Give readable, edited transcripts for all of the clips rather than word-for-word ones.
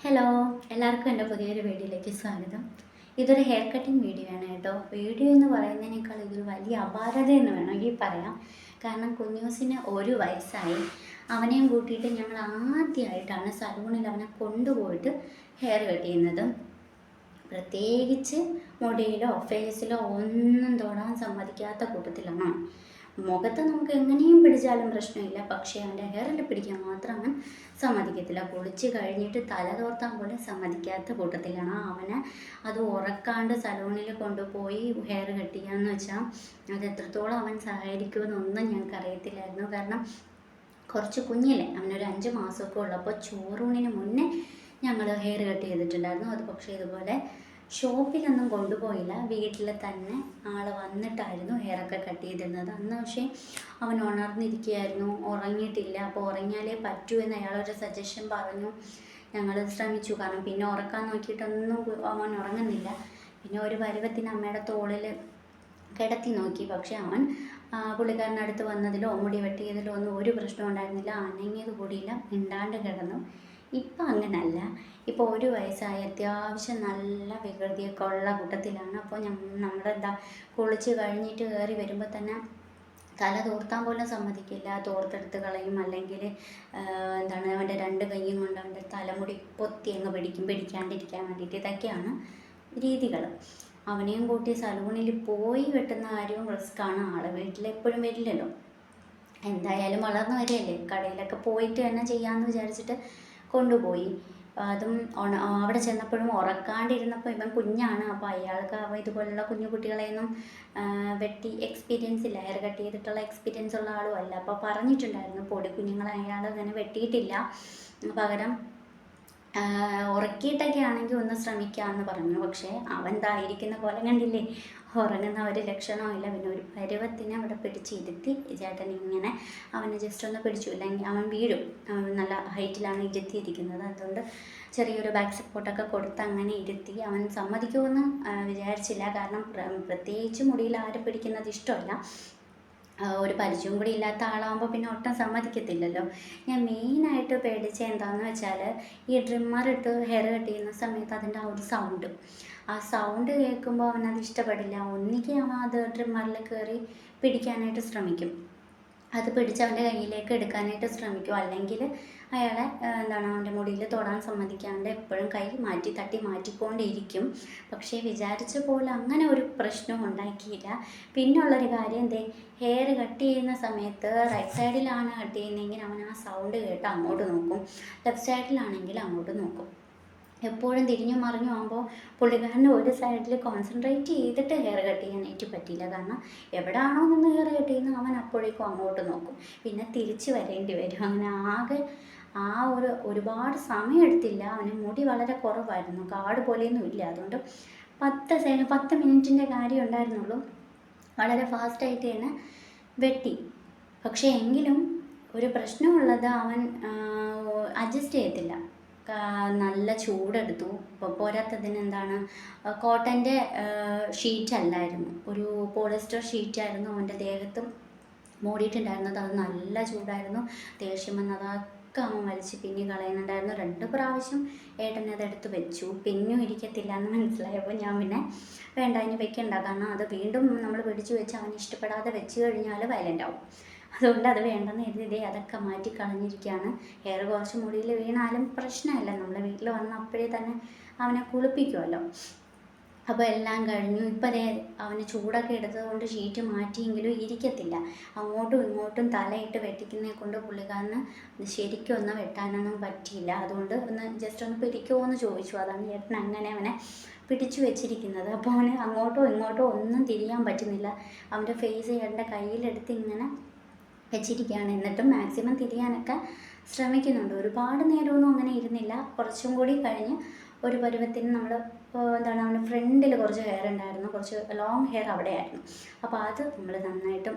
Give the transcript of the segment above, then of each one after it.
Hello, എല്ലാവർക്കും എൻ്റെ പുതിയൊരു വീഡിയോയിലേക്ക് സ്വാഗതം. ഇതൊരു ഹെയർ കട്ടിങ് വീഡിയോ ആണ് കേട്ടോ. വീഡിയോ എന്ന് പറയുന്നതിനേക്കാൾ ഇതൊരു വലിയ അപാരത എന്ന് വേണമെങ്കിൽ പറയാം. കാരണം കുഞ്ഞൂസിന് 1 വയസ്സായി. അവനെയും കൂട്ടിയിട്ട് ഞങ്ങൾ ആദ്യമായിട്ടാണ് സലൂണിൽ അവനെ കൊണ്ടുപോയിട്ട് ഹെയർ കട്ട് ചെയ്യുന്നത്. പ്രത്യേകിച്ച് മുടിയിലോ ഫേസിലോ ഒന്നും തൊടാൻ സമ്മതിക്കാത്ത കൂട്ടത്തിലാണ്. മുഖത്ത് നമുക്ക് എങ്ങനെയും പിടിച്ചാലും പ്രശ്നമില്ല, പക്ഷേ അവൻ്റെ ഹെയറിൽ പിടിക്കാൻ മാത്രം അവൻ സമ്മതിക്കത്തില്ല. കുളിച്ച് കഴിഞ്ഞിട്ട് തല തോർത്താൻ പോലും സമ്മതിക്കാത്ത കൂട്ടത്തിലാണ്. അവന് അത് ഉറക്കാണ്ട് സലൂണിൽ കൊണ്ടുപോയി ഹെയർ കട്ട് ചെയ്യാന്ന് വെച്ചാൽ അത് എത്രത്തോളം അവൻ സഹകരിക്കുമെന്നൊന്നും ഞങ്ങൾക്ക് അറിയത്തില്ലായിരുന്നു. കാരണം കുറച്ച് കുഞ്ഞില്ലേ, അവനൊരു 5 മാസമൊക്കെ ഉള്ളപ്പോൾ ചോറൂണിന് മുന്നേ ഞങ്ങൾ ഹെയർ കട്ട് ചെയ്തിട്ടുണ്ടായിരുന്നു. അത് പക്ഷേ ഇതുപോലെ ഷോപ്പിലൊന്നും കൊണ്ടുപോയില്ല, വീട്ടിൽ തന്നെ ആൾ വന്നിട്ടായിരുന്നു ഹെയറൊക്കെ കട്ട് ചെയ്തിരുന്നത്. അന്ന് പക്ഷേ അവൻ ഉണർന്നിരിക്കുകയായിരുന്നു, ഉറങ്ങിയിട്ടില്ല. അപ്പോൾ ഉറങ്ങിയാലേ പറ്റൂ എന്ന് അയാളൊരു സജഷൻ പറഞ്ഞു. ഞങ്ങൾ ശ്രമിച്ചു, കാരണം പിന്നെ ഉറക്കാൻ നോക്കിയിട്ടൊന്നും അവൻ ഉറങ്ങുന്നില്ല. പിന്നെ ഒരു പരുവത്തിന് അമ്മയുടെ തോളിൽ കിടത്തി നോക്കി, പക്ഷെ അവൻ പുള്ളിക്കാരനടുത്ത് വന്നതിലോ മുടി വെട്ടിയതിലോ ഒന്നും ഒരു പ്രശ്നം ഉണ്ടായിരുന്നില്ല. അനങ്ങിയത് കൂടിയില്ല, മിണ്ടാണ്ട് കിടന്നു. ഇപ്പം അങ്ങനല്ല. ഇപ്പോൾ 1 വയസ്സായി, അത്യാവശ്യം നല്ല വികൃതിയൊക്കെ ഉള്ള കൂട്ടത്തിലാണ്. അപ്പോൾ നമ്മളെന്താ കുളിച്ച് കഴിഞ്ഞിട്ട് കയറി വരുമ്പോൾ തന്നെ തല തോർത്താൻ പോലും സമ്മതിക്കില്ല, തോർത്തെടുത്ത് കളയും. അല്ലെങ്കിൽ എന്താണ്, അവൻ്റെ 2 കൈയും കൊണ്ട് അവൻ്റെ തലമുടി പൊത്തി അങ്ങ് പിടിക്കാണ്ടിരിക്കാൻ വേണ്ടിയിട്ട്. ഇതൊക്കെയാണ് രീതികൾ. അവനെയും കൂട്ടി സലൂണിൽ പോയി വെട്ടുന്ന കാര്യവും റിസ്ക്കാണ്. ആൾ വീട്ടിലെപ്പോഴും വരില്ലല്ലോ. എന്തായാലും വളർന്നു വരികയല്ലേ, കടയിലൊക്കെ പോയിട്ട് തന്നെ ചെയ്യാമെന്ന് വിചാരിച്ചിട്ട് കൊണ്ടുപോയി. അതും അവിടെ ചെന്നപ്പോഴും ഉറക്കാണ്ടിരുന്നപ്പോൾ ഇവൻ കുഞ്ഞാണ്. അപ്പോൾ അയാൾക്ക് ഇതുപോലുള്ള കുഞ്ഞു കുട്ടികളെയൊന്നും വെട്ടി എക്സ്പീരിയൻസ് ഇല്ല, ഹെയർ കട്ട് ചെയ്തിട്ടുള്ള എക്സ്പീരിയൻസ് ഉള്ള ആളും അല്ല. അപ്പോൾ പറഞ്ഞിട്ടുണ്ടായിരുന്നു പൊടി കുഞ്ഞുങ്ങളെ അയാൾ അങ്ങനെ വെട്ടിയിട്ടില്ല, പകരം ഉറക്കിയിട്ടൊക്കെ ആണെങ്കിൽ ഒന്ന് ശ്രമിക്കാമെന്ന് പറഞ്ഞു. പക്ഷേ അവൻ ഇരിക്കുന്ന പോലെ കണ്ടില്ലേ, ഉറങ്ങുന്ന ഒരു ലക്ഷണവും ഇല്ല. പിന്നെ ഒരു പരുവത്തിന് അവിടെ പിടിച്ചിരുത്തി ചേട്ടൻ ഇങ്ങനെ അവനെ ജസ്റ്റ് ഒന്ന് പിടിച്ചു, ഇല്ലെങ്കിൽ അവൻ വീഴും. നല്ല ഹൈറ്റിലാണ് ഇരുത്തിയിരിക്കുന്നത്. അതുകൊണ്ട് ചെറിയൊരു ബാക്ക് സപ്പോർട്ടൊക്കെ കൊടുത്ത് അങ്ങനെ ഇരുത്തി. അവൻ സമ്മതിക്കുമെന്ന് വിചാരിച്ചില്ല, കാരണം പ്രത്യേകിച്ച് മുടിയിൽ ആരും പിടിക്കുന്നത് ഇഷ്ടമല്ല. ഒരു പരിചയം കൂടി ഇല്ലാത്ത ആളാകുമ്പോൾ പിന്നെ ഒട്ടും സമ്മതിക്കത്തില്ലല്ലോ. ഞാൻ മെയിനായിട്ട് പേടിച്ച എന്താണെന്ന് വെച്ചാൽ, ഈ ട്രിമ്മർ ഇട്ട് ഹെയർ കട്ട് ചെയ്യുന്ന സമയത്ത് അതിൻ്റെ ആ ഒരു സൗണ്ട് കേൾക്കുമ്പോൾ അവനത് ഇഷ്ടപ്പെടില്ല. ഒന്നുകിൽ അവൻ അത് ട്രിമ്മറിൽ കയറി പിടിക്കാനായിട്ട് ശ്രമിക്കും, അത് പിടിച്ച് അവൻ്റെ കയ്യിലേക്ക് എടുക്കാനായിട്ട് ശ്രമിക്കും. അല്ലെങ്കിൽ അയാളെ അവൻ്റെ മുടിയിൽ തൊടാൻ സമ്മതിക്കാണ്ട് എപ്പോഴും കൈ തട്ടി മാറ്റിക്കൊണ്ടിരിക്കും. പക്ഷേ വിചാരിച്ച പോലെ അങ്ങനെ ഒരു പ്രശ്നവും ഉണ്ടാക്കിയില്ല. പിന്നുള്ളൊരു കാര്യം ഹെയർ കട്ട് ചെയ്യുന്ന സമയത്ത് റൈറ്റ് സൈഡിലാണ് കട്ട് ചെയ്യുന്നതെങ്കിൽ അവൻ ആ സൗണ്ട് കേട്ട് അങ്ങോട്ട് നോക്കും, ലെഫ്റ്റ് സൈഡിലാണെങ്കിൽ അങ്ങോട്ട് നോക്കും. എപ്പോഴും തിരിഞ്ഞു മറിഞ്ഞു ആകുമ്പോൾ പുള്ളിക്കാരന് ഒരു സൈഡിൽ കോൺസെൻട്രേറ്റ് ചെയ്തിട്ട് ഹെയർ കട്ട് ചെയ്യാനായിട്ട് പറ്റിയില്ല. കാരണം എവിടെയാണോ നിന്ന് ഹെയർ കട്ട് ചെയ്യുന്നത് അവൻ അപ്പോഴേക്കും അങ്ങോട്ട് നോക്കും, പിന്നെ തിരിച്ച് വരേണ്ടി വരും. അങ്ങനെ ആകെ ഒരുപാട് സമയം എടുത്തില്ല. അവന് മുടി വളരെ കുറവായിരുന്നു, കാട് പോലെയൊന്നും ഇല്ല. അതുകൊണ്ട് 10 മിനിറ്റിൻ്റെ കാര്യം ഉണ്ടായിരുന്നുള്ളൂ. വളരെ ഫാസ്റ്റായിട്ട് തന്നെ വെട്ടി. പക്ഷേ എങ്കിലും ഒരു പ്രശ്നമുള്ളത്, അവൻ അഡ്ജസ്റ്റ് ചെയ്യത്തില്ല. നല്ല ചൂടെടുത്തു. ഇപ്പോൾ പോരാത്തതിന് കോട്ടൻ്റെ ഷീറ്റ് അല്ലായിരുന്നു, ഒരു പോളിസ്റ്റർ ഷീറ്റായിരുന്നു അവൻ്റെ ദേഹത്തും മൂടിയിട്ടുണ്ടായിരുന്നത്. അത് നല്ല ചൂടായിരുന്നു. ദേഷ്യം വന്നതൊക്കെ അവൻ വലിച്ച് പിന്നി കളയുന്നുണ്ടായിരുന്നു. 2 പ്രാവശ്യം ഏട്ടനതെടുത്ത് വെച്ചു. പിന്നും ഇരിക്കത്തില്ല എന്ന് മനസ്സിലായപ്പോൾ ഞാൻ പിന്നെ വേണ്ട, ഇനി വെക്കണ്ട. കാരണം അത് വീണ്ടും നമ്മൾ പിടിച്ചു വെച്ച് അവന് ഇഷ്ടപ്പെടാതെ വെച്ച് കഴിഞ്ഞാൽ വയലൻ്റ് ആവും. അതുകൊണ്ട് അത് വേണ്ടെന്ന് എഴുതി അതൊക്കെ മാറ്റി കളഞ്ഞിരിക്കുകയാണ്. ഹെയർ കുറച്ച് മുടിയിൽ വീണാലും പ്രശ്നമില്ല, നമ്മൾ വീട്ടിൽ വന്ന് അപ്പോഴേ തന്നെ അവനെ കുളിപ്പിക്കുമല്ലോ. അപ്പോൾ എല്ലാം കഴിഞ്ഞു. ഇപ്പം അവന് ചൂടൊക്കെ എടുത്തതുകൊണ്ട് ഷീറ്റ് മാറ്റിയെങ്കിലും ഇരിക്കത്തില്ല. അങ്ങോട്ടും ഇങ്ങോട്ടും തലയിട്ട് വെട്ടിക്കുന്നതിനെ കൊണ്ട് പുള്ളിക്കാരന് ശരിക്കും ഒന്ന് വെട്ടാനൊന്നും പറ്റിയില്ല. അതുകൊണ്ട് ജസ്റ്റ് ഒന്ന് പിടിക്കുമോ എന്ന് ചോദിച്ചു. അതാണ് ചേട്ടൻ അങ്ങനെ അവനെ പിടിച്ചു വെച്ചിരിക്കുന്നത്. അപ്പോൾ അവന് അങ്ങോട്ടോ ഇങ്ങോട്ടോ ഒന്നും തിരിയാൻ പറ്റുന്നില്ല. അവൻ്റെ ഫേസ് ചേട്ടൻ്റെ കയ്യിലെടുത്ത് ഇങ്ങനെ വെച്ചിരിക്കുകയാണ്. എന്നിട്ടും മാക്സിമം തിരിയാനൊക്കെ ശ്രമിക്കുന്നുണ്ട്. ഒരുപാട് നേരമൊന്നും അങ്ങനെ ഇരുന്നില്ല. കുറച്ചും കൂടി കഴിഞ്ഞ് ഒരു പരുവത്തിന് നമ്മൾ അവന് ഫ്രണ്ടിൽ കുറച്ച് ഹെയർ ഉണ്ടായിരുന്നു, കുറച്ച് ലോങ് ഹെയർ അവിടെയായിരുന്നു. അപ്പോൾ അത് നമ്മൾ നന്നായിട്ടും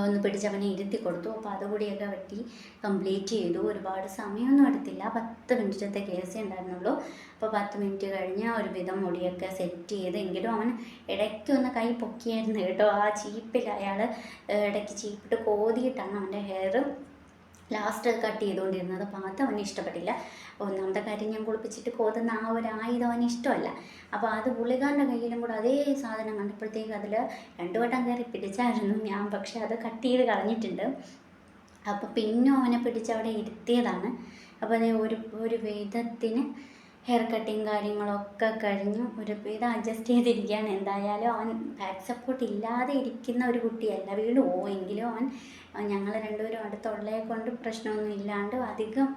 ഒന്ന് പിടിച്ചവനെ ഇരുത്തി കൊടുത്തു. അപ്പോൾ അതുകൂടിയൊക്കെ വെട്ടി കംപ്ലീറ്റ് ചെയ്തു. ഒരുപാട് സമയമൊന്നും എടുത്തില്ല, 10 മിനിറ്റത്തെ കേസേ ഉണ്ടായിരുന്നുള്ളൂ. അപ്പോൾ 10 മിനിറ്റ് കഴിഞ്ഞ് ഒരുവിധം മുടിയൊക്കെ സെറ്റ് ചെയ്ത്. എങ്കിലും അവൻ ഇടയ്ക്കൊന്ന് കൈ പൊക്കിയായിരുന്നു കേട്ടോ. ആ ചീപ്പിൽ അയാൾ ഇടയ്ക്ക് ചീപ്പിട്ട് കോതിയിട്ടാണ് അവൻ്റെ ഹെയർ ലാസ്റ്റ് കട്ട് ചെയ്തുകൊണ്ടിരുന്നത്. അപ്പോൾ അത് അവന് ഇഷ്ടപ്പെട്ടില്ല. ഒന്നാമത്തെ കാര്യം ഞാൻ കുളിപ്പിച്ചിട്ട് കോതുന്ന ആ ഒരു ആയുധം അവന് ഇഷ്ടമല്ല. അപ്പോൾ അത് പുള്ളിക്കാരൻ്റെ കയ്യിലും കൂടെ അതേ സാധനം കണ്ടപ്പോഴത്തേക്ക് അതിൽ 2 വട്ടം കയറി പിടിച്ചായിരുന്നു ഞാൻ, പക്ഷെ അത് കട്ട് ചെയ്ത് കളഞ്ഞിട്ടുണ്ട്. അപ്പോൾ പിന്നെ അവനെ പിടിച്ച് അവിടെ ഇരുത്തിയതാണ്. അപ്പോൾ അതേ ഒരു വിധത്തിന് ഹെയർ കട്ടിങ് കാര്യങ്ങളൊക്കെ കഴിഞ്ഞു ഒരു വിധം അഡ്ജസ്റ്റ് ചെയ്തിരിക്കുകയാണ്. എന്തായാലും അവൻ ബാക്ക് സപ്പോർട്ട് ഇല്ലാതെ ഇരിക്കുന്ന ഒരു കുട്ടിയല്ല, വീണ് പോയെങ്കിലും അവൻ ഞങ്ങൾ രണ്ടുപേരും അടുത്തുള്ളേ കൊണ്ട് പ്രശ്നമൊന്നും ഇല്ലാണ്ട് അധികം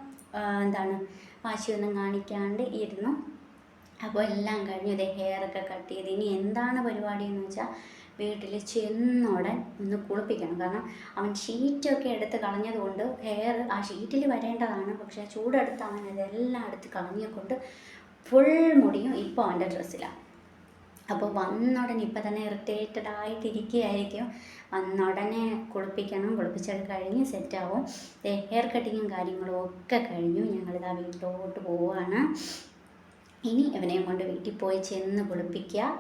വാശിയൊന്നും കാണിക്കാണ്ട് ഇരുന്നു. അപ്പോൾ എല്ലാം കഴിഞ്ഞു. ഇതേ ഹെയറൊക്കെ കട്ട് ചെയ്ത് ഇനി എന്താണ് പരിപാടി എന്ന് വെച്ചാൽ വീട്ടിൽ ചെന്നോടൻ ഒന്ന് കുളിപ്പിക്കണം. കാരണം അവൻ ഷീറ്റൊക്കെ എടുത്ത് കളഞ്ഞതുകൊണ്ട് ഹെയർ ആ ഷീറ്റിൽ വരേണ്ടതാണ്, പക്ഷേ ചൂടെടുത്ത് അവൻ അതെല്ലാം എടുത്ത് കളഞ്ഞുകൊണ്ട് ഫുൾ മുടിയും ഇപ്പോൾ അവൻ്റെ ഡ്രസ്സിലാണ്. അപ്പോൾ വന്നുടനെ ഇപ്പം തന്നെ ഇറിറ്റേറ്റഡ് ആയിട്ടിരിക്കുകയായിരിക്കും. വന്നുടനെ കുളിപ്പിക്കണം. കുളിപ്പിച്ചത് കഴിഞ്ഞ് സെറ്റാവും. ഹെയർ കട്ടിങ്ങും കാര്യങ്ങളും ഒക്കെ കഴിഞ്ഞു. ഞങ്ങളിതാ വീട്ടിലോട്ട് പോവുകയാണ്. ഇനി ഇവനെയും കൊണ്ട് വീട്ടിൽ പോയി ചെന്ന് കുളിപ്പിക്കുക.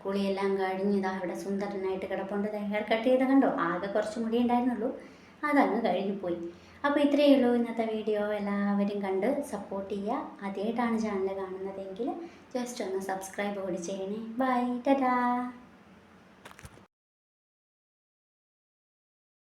കുളിയെല്ലാം കഴിഞ്ഞ് ഇതാ ഇവിടെ സുന്ദരനായിട്ട് കിടപ്പുണ്ട്. ഹെയർ കട്ട് ചെയ്ത് കണ്ടോ, ആകെ കുറച്ച് മുടി ഉണ്ടായിരുന്നുള്ളൂ, അതങ്ങ് കഴിഞ്ഞു പോയി. അപ്പോൾ ഇത്രയേ ഉള്ളൂ ഇന്നത്തെ വീഡിയോ. എല്ലാവരും കണ്ട് സപ്പോർട്ട് ചെയ്യുക. ആദ്യമായിട്ടാണ് ചാനൽ കാണുന്നതെങ്കിൽ ജസ്റ്റ് ഒന്ന് സബ്സ്ക്രൈബ് കൂടി ചെയ്യണേ. ബൈ, ടാറ്റാ.